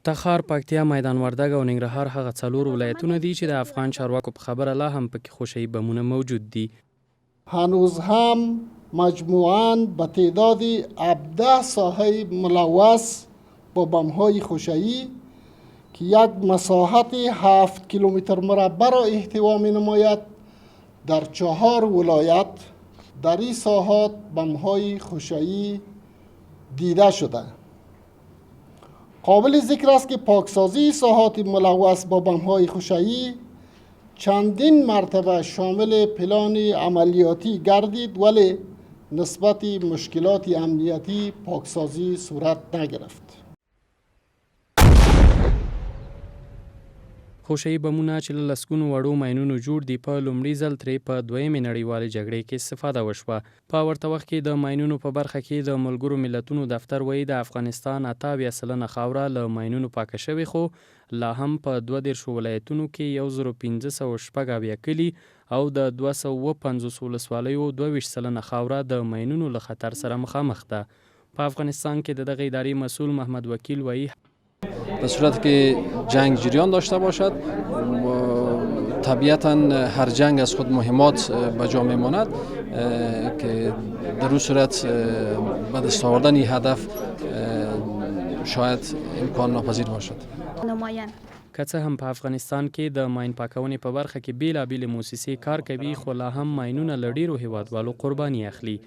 تخار، پکتیا، میدان وردګ او ننګرهار هغه څلور ولایتونه دي چې د افغان چارواکو په خبره لا هم پکې خوشه‌ای بمونه موجود دي. هنوز هم مجموعاً به تعداد 17 ساحه ملوث با بم‌های خوشه‌ای که یک مساحت 7 کیلومتر مربع را احتوا می‌نماید در 4 ولایت در این ساحات بم‌های خوشه‌ای دیده شده. قابل ذکر است که پاکسازی ساحات ملوث با بم‌های خوشه‌ای چندین مرتبه شامل پلان عملیاتی گردید ولی نسبت مشکلات امنیتی پاکسازی صورت نگرفت. خوشه‌ای بمونه چې له لسګونو وړو ماینونو جوړ دي په لومړي ځل ترې په دویمې نړیوالې جګړې کې استفاده وشوه. په ورته وخت کې د ماینونو په برخه کې د ملګرو ملتونو دفتر وایي د افغانستان 88% خاوره له ماینونو پاکه شوې، خو لا هم په 22 ولایتونو کې 1506 کلي او د 250 ولسوالیو 22% خاوره د ماینونو له خطر سره مخامخ ده. په افغانستان کې د دغه ادارې مسئول محمد وکیل وایي به صورت که جنگ جریان داشته باشد طبیعتا هر جنگ از خود مهمات به جا میماند که در اون صورت به دست آوردن این هدف شاید امکان ناپذیر باشد. که څه هم په افغانستان کې د ماین پاکونې په برخه کې بیلابیلې موسسې کار کوي، خو لا هم ماینونه له ډیرو هیوادوالو قرباني اخلي.